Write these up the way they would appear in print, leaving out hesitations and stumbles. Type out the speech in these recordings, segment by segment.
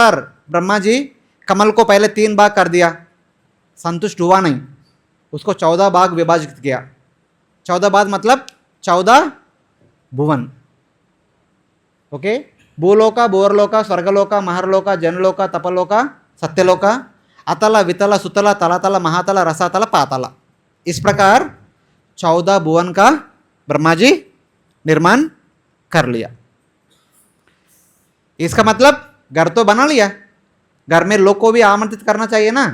बार ब्रह्मा जी कमल को पहले 3 भाग कर दिया, संतुष्ट हुआ नहीं, उसको 14 भाग विभाजित किया। 14 भाग मतलब 14 भुवन। ओके, भूलोक, भूवर्लोक, स्वर्गलोक, महर्लोक, जनलोक, तपलोक, सत्यलोक, अतल, वितल, सुतल, तलातल, महातल, रसातल, पातल। इस प्रकार 14 भुवन का ब्रह्मा जी निर्माण कर लिया। इसका मतलब घर तो बना लिया, घर में लोग को भी आमंत्रित करना चाहिए ना,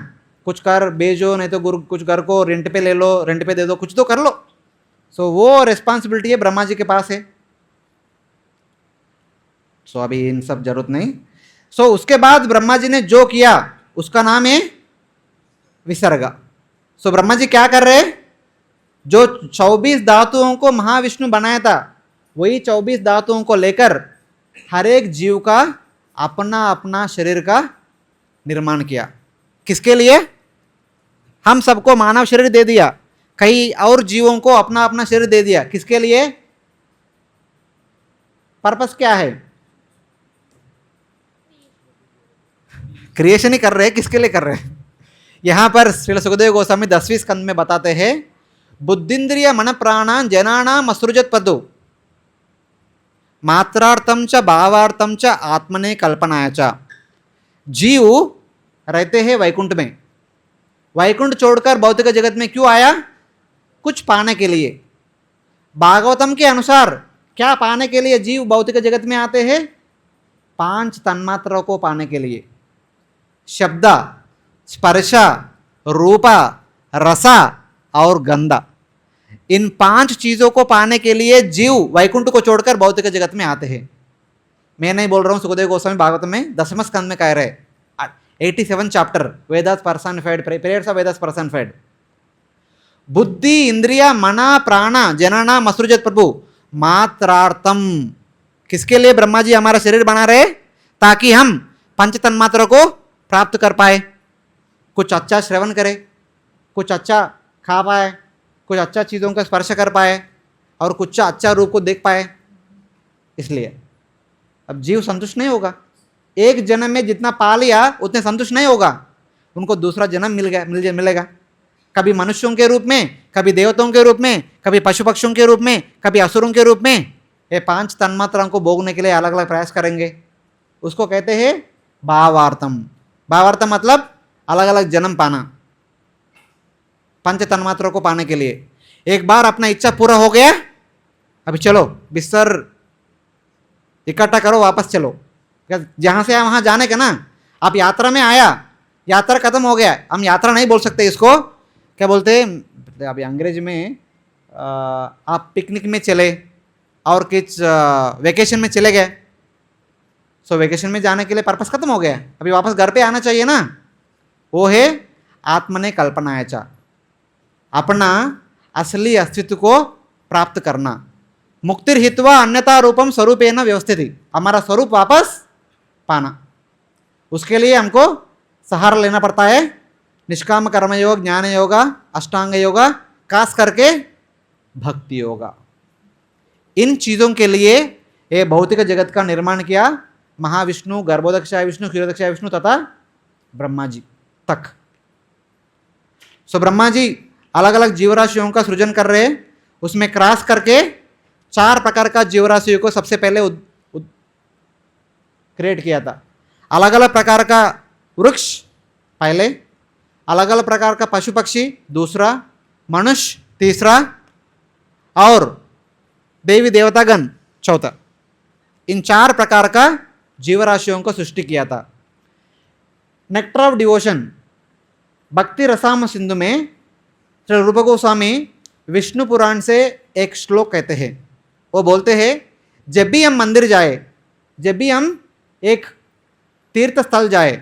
कुछ कर भेजो, नहीं तो गुरु कुछ घर को रेंट पे ले लो, रेंट पे दे दो, कुछ तो कर लो। सो वो रिस्पॉन्सिबिलिटी है ब्रह्मा जी के पास है। सो अभी इन सब जरूरत नहीं। सो उसके बाद ब्रह्मा जी ने जो किया उसका नाम है विसर्ग। सो ब्रह्मा जी क्या कर रहे हैं, जो 24 धातुओं को महाविष्णु बनाया था वही 24 धातुओं को लेकर हर एक जीव का अपना अपना शरीर का निर्माण किया। किसके लिए? हम सबको मानव शरीर दे दिया, कई और जीवों को अपना अपना शरीर दे दिया। किसके लिए? पर्पस क्या है? क्रिएशन ही कर रहे हैं, किसके लिए कर रहे हैं? यहां पर श्रील सुखदेव गोस्वामी 10वें स्कंद में बताते हैं, बुद्धिंद्रिय मन प्राणान जनानाम असृजत पदो मात्रार्थम च भावार्थम च आत्मने कल्पनाया च। जीव रहते हैं वैकुंठ में, वैकुंठ छोड़कर भौतिक जगत में क्यों आया? कुछ पाने के लिए। भागवतम के अनुसार क्या पाने के लिए जीव भौतिक जगत में आते हैं? 5 तन्मात्राओं को पाने के लिए। शब्द, स्पर्श, रूप, रस और गंध, इन 5 चीजों को पाने के लिए जीव वैकुंठ को छोड़कर भौतिक जगत में आते हैं। मैं नहीं बोल रहा हूं, सुखदेव गोस्वामी भागवत में 10वें स्कंद में कह रहे, 87 chapter, Vedas personified, prayers of Vedas personified. बुद्धि इंद्रिय मन प्राण जनना मसृजत प्रभु मात्रार्थम। किसके लिए ब्रह्मा जी हमारा शरीर बना रहे? ताकि हम 5 तन्मात्रा को प्राप्त कर पाए, कुछ अच्छा श्रवण करे, कुछ अच्छा खा पाए, कुछ अच्छा चीज़ों का स्पर्श कर पाए और कुछ अच्छा रूप को देख पाए। इसलिए अब जीव संतुष्ट नहीं होगा, एक जन्म में जितना पा लिया उतने संतुष्ट नहीं होगा, उनको दूसरा जन्म मिलेगा, कभी मनुष्यों के रूप में, कभी देवताओं के रूप में, कभी पशु पक्षियों के रूप में, कभी असुरों के रूप में। ये 5 तन्मात्राओं को भोगने के लिए अलग अलग प्रयास करेंगे। उसको कहते हैं भावार्थम। भावार्थम मतलब अलग अलग जन्म पाना, 5 तन्मात्रों को पाने के लिए। एक बार अपना इच्छा पूरा हो गया, अभी चलो बिस्तर इकट्ठा करो, वापस चलो, जहां से वहां जाने का ना। आप यात्रा में आया, यात्रा खत्म हो गया, हम यात्रा नहीं बोल सकते, इसको क्या बोलते हैं अभी अंग्रेज में? आप पिकनिक में चले और कुछ वेकेशन में चले गए, सो वेकेशन में जाने के लिए पर्पस खत्म हो गया, अभी वापस घर पे आना चाहिए ना। वो है आत्मने कल्पनाया, अपना असली अस्तित्व को प्राप्त करना। मुक्तिर हित्वा अन्यथा रूपम स्वरूपेण व्यवस्थित, हमारा स्वरूप वापस पाना। उसके लिए हमको सहारा लेना पड़ता है निष्काम कर्म योग, ज्ञान योगा, अष्टांग योगा, खास करके भक्ति योगा। इन चीजों के लिए ये भौतिक जगत का निर्माण किया महाविष्णु, गर्भोदक्षाय विष्णु, क्षीरोदक्षाय विष्णु तथा ब्रह्मा जी तक। सो ब्रह्मा जी अलग अलग जीवराशियों का सृजन कर रहे हैं, उसमें क्रॉस करके 4 प्रकार का जीवराशियों को सबसे पहले क्रिएट किया था। अलग अलग प्रकार का वृक्ष पहले, अलग अलग प्रकार का पशु पक्षी दूसरा, मनुष्य तीसरा और देवी देवतागण चौथा। इन 4 प्रकार का जीवराशियों को सृष्टि किया था। नेक्टर ऑफ डिवोशन भक्ति रसाम सिंधु में श्री रूप गोस्वामी विष्णु पुराण से एक श्लोक कहते हैं। वो बोलते हैं, जब भी हम मंदिर जाए, जब भी हम एक तीर्थ स्थल जाए,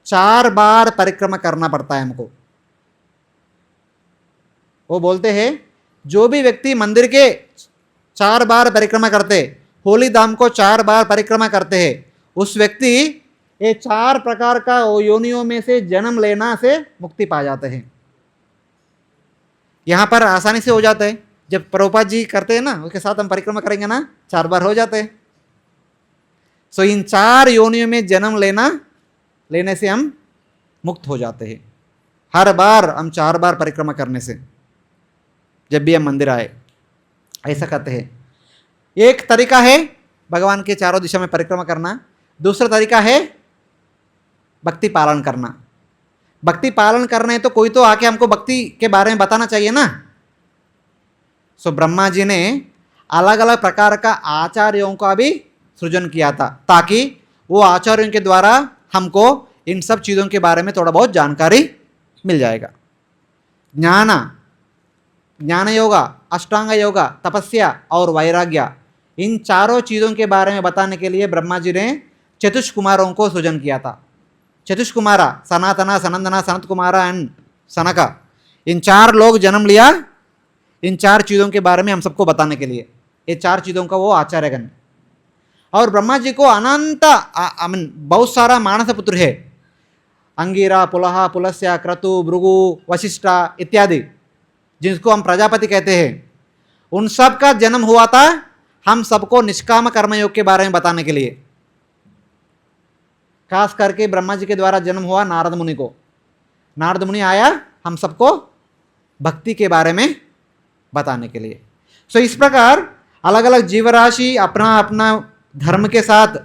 4 बार परिक्रमा करना पड़ता है हमको। वो बोलते हैं जो भी व्यक्ति मंदिर के 4 बार परिक्रमा करते, होली धाम को 4 बार परिक्रमा करते हैं, उस व्यक्ति ये 4 प्रकार का योनियों में से जन्म लेना से मुक्ति पा जाते हैं। यहां पर आसानी से हो जाता है, जब प्रभुपाद जी करते हैं ना, उसके साथ हम परिक्रमा करेंगे ना, 4 बार हो जाते हैं। सो इन 4 योनियों में जन्म लेने से हम मुक्त हो जाते हैं। हर बार हम 4 बार परिक्रमा करने से, जब भी हम मंदिर आए ऐसा करते हैं। एक तरीका है भगवान के चारों दिशा में परिक्रमा करना, दूसरा तरीका है भक्ति पालन करना। भक्ति पालन करना है तो कोई तो आके हमको भक्ति के बारे में बताना चाहिए ना। सो ब्रह्मा जी ने अलग अलग प्रकार का आचार्यों का भी सृजन किया था, ताकि वो आचार्यों के द्वारा हमको इन सब चीज़ों के बारे में थोड़ा बहुत जानकारी मिल जाएगा। ज्ञान योगा, अष्टांग योगा, तपस्या और वैराग्य, इन चारों चीज़ों के बारे में बताने के लिए ब्रह्मा जी ने चतुष्कुमारों को सृजन किया था। चतुष्कुमारा, सनातना, सनंदना, सनत कुमारा एंड सनका, इन 4 लोग जन्म लिया इन 4 चीज़ों के बारे में हम सबको बताने के लिए। ये 4 चीज़ों का वो आचार्यगण। और ब्रह्मा जी को अनंत बहुत सारा मानस पुत्र है, अंगिरा, पुलहा, पुलस्या, क्रतु, भृगु, वशिष्ठा इत्यादि, जिसको हम प्रजापति कहते हैं। उन सब का जन्म हुआ था हम सबको निष्काम कर्मयोग के बारे में बताने के लिए। खास करके ब्रह्मा जी के द्वारा जन्म हुआ नारद मुनि को। नारद मुनि आया हम सबको भक्ति के बारे में बताने के लिए। सो इस प्रकार अलग अलग जीवराशि अपना अपना धर्म के साथ,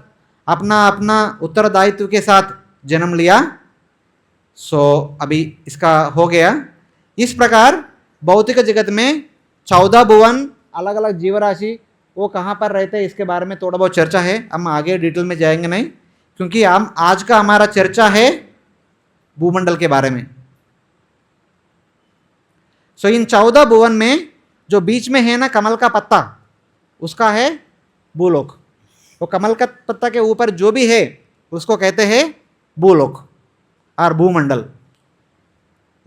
अपना अपना उत्तरदायित्व के साथ जन्म लिया। सो अभी इसका हो गया। इस प्रकार भौतिक जगत में 14 भुवन, अलग अलग जीवराशि वो कहाँ पर रहते हैं इसके बारे में थोड़ा बहुत चर्चा है। हम आगे डिटेल में जाएंगे नहीं, क्योंकि हम आज का हमारा चर्चा है भूमंडल के बारे में। सो इन 14 भुवन में जो बीच में है ना कमल का पत्ता, उसका है भूलोक। वो कमल का पत्ता के ऊपर जो भी है उसको कहते हैं भूलोक और भूमंडल।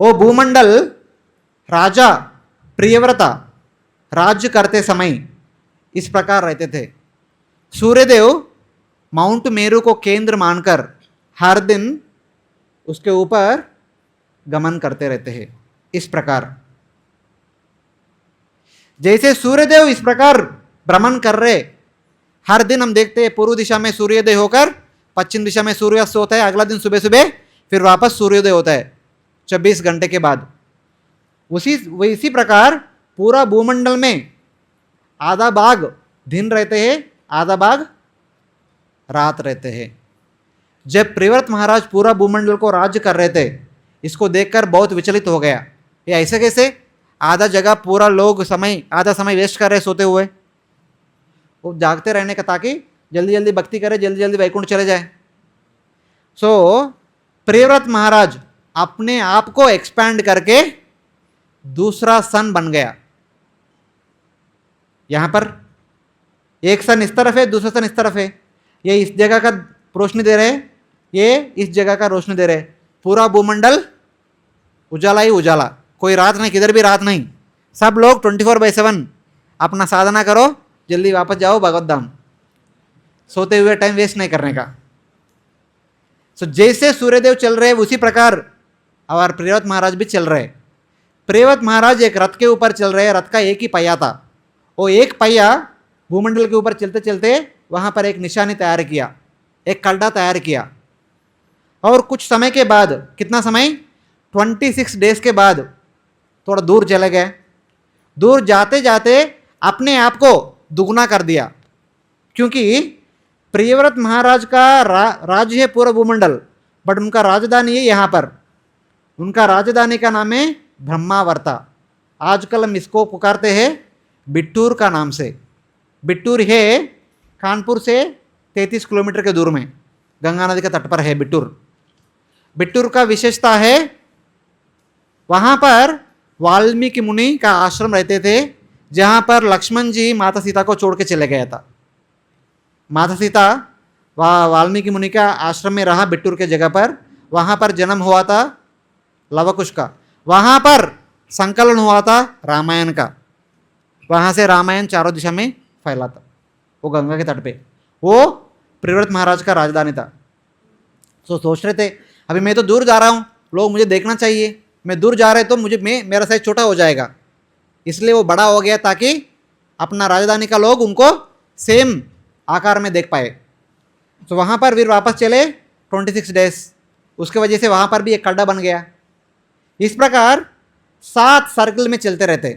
वो भूमंडल राजा प्रियव्रता राज्य करते समय इस प्रकार रहते थे। सूर्यदेव माउंट मेरू को केंद्र मानकर हर दिन उसके ऊपर गमन करते रहते हैं। इस प्रकार जैसे सूर्यदेव इस प्रकार भ्रमण कर रहे, हर दिन हम देखते हैं पूर्व दिशा में सूर्योदय होकर पश्चिम दिशा में सूर्यास्त होता है। अगला दिन सुबह सुबह फिर वापस सूर्योदय होता है 24 घंटे के बाद। इसी प्रकार पूरा भूमंडल में आधा भाग दिन रहते हैं, आधा भाग रात रहते हैं। जब प्रियव्रत महाराज पूरा भूमंडल को राज्य कर रहे थे, इसको देखकर बहुत विचलित हो गया। ये ऐसे कैसे, आधा जगह पूरा लोग आधा समय वेस्ट कर रहे सोते हुए, वो जागते रहने का, ताकि जल्दी जल्दी भक्ति करे, जल्दी जल्दी वैकुंठ चले जाए। सो प्रियव्रत महाराज अपने आप को एक्सपैंड करके दूसरा सन बन गया। यहां पर एक सन इस तरफ है, दूसरा सन इस तरफ है। ये इस जगह का रोशनी दे रहे, ये इस जगह का रोशनी दे रहे। पूरा भूमंडल उजाला ही उजाला, कोई रात नहीं, किधर भी रात नहीं। सब लोग 24/7 अपना साधना करो, जल्दी वापस जाओ भगवत धाम, सोते हुए टाइम वेस्ट नहीं करने का। सो जैसे सूर्यदेव चल रहे उसी प्रकार और प्रियव्रत महाराज भी चल रहे। प्रियव्रत महाराज एक रथ के ऊपर चल रहे, रथ का एक ही पहिया था। वो एक पहिया भूमंडल के ऊपर चलते चलते वहाँ पर एक निशानी तैयार किया, एक कलडा तैयार किया। और कुछ समय के बाद, कितना समय, 26 डेज के बाद थोड़ा दूर चले गए। दूर जाते जाते अपने आप को दुगना कर दिया, क्योंकि प्रियव्रत महाराज का राज्य है पूरा भूमंडल, बट उनका राजधानी है यहाँ पर। उनका राजधानी का नाम है ब्रह्मावर्ता। आजकल हम इसको पुकारते हैं बिट्टूर का नाम से। बिट्टूर है कानपुर से 33 किलोमीटर के दूर में, गंगा नदी के तट पर है बिट्टूर। बिट्टूर का विशेषता है वहाँ पर वाल्मीकि मुनि का आश्रम रहते थे, जहाँ पर लक्ष्मण जी माता सीता को छोड़ के चले गया था। माता सीता वाल्मीकि मुनि का आश्रम में रहा बिट्टूर के जगह पर। वहाँ पर जन्म हुआ था लवकुश का, वहाँ पर संकलन हुआ था रामायण का। वहाँ से रामायण चारों दिशा में फैला था, वो गंगा के तट पे। वो प्रियव्रत महाराज का राजधानी था। तो सोच रहे थे अभी मैं तो दूर जा रहा हूँ, लोग मुझे देखना चाहिए, मैं दूर जा रहे तो मेरा साइज छोटा हो जाएगा, इसलिए वो बड़ा हो गया ताकि अपना राजधानी का लोग उनको सेम आकार में देख पाए। तो वहाँ पर फिर वापस चले 26 डेज, उसके वजह से वहाँ पर भी एक खड्डा बन गया। इस प्रकार 7 सर्कल में चलते रहते,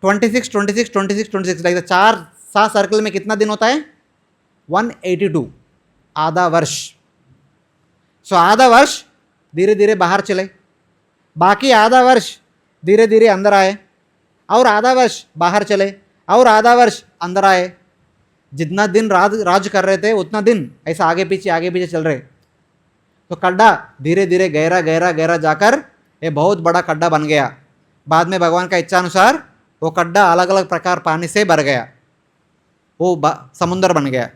26 26 26 26, लाइक 7 सर्कल में कितना दिन होता है? 182, आधा वर्ष। सो आधा वर्ष धीरे धीरे बाहर चले, बाकी आधा वर्ष धीरे धीरे अंदर आए, और आधा वर्ष बाहर चले, और आधा वर्ष अंदर आए। जितना दिन राज कर रहे थे उतना दिन ऐसा आगे पीछे चल रहे। तो खड्डा धीरे धीरे गहरा गहरा गहरा जाकर ये बहुत बड़ा खड्डा बन गया। बाद में भगवान का इच्छा अनुसार वो खड्डा अलग अलग प्रकार पानी से भर गया, वो समुंदर बन गया।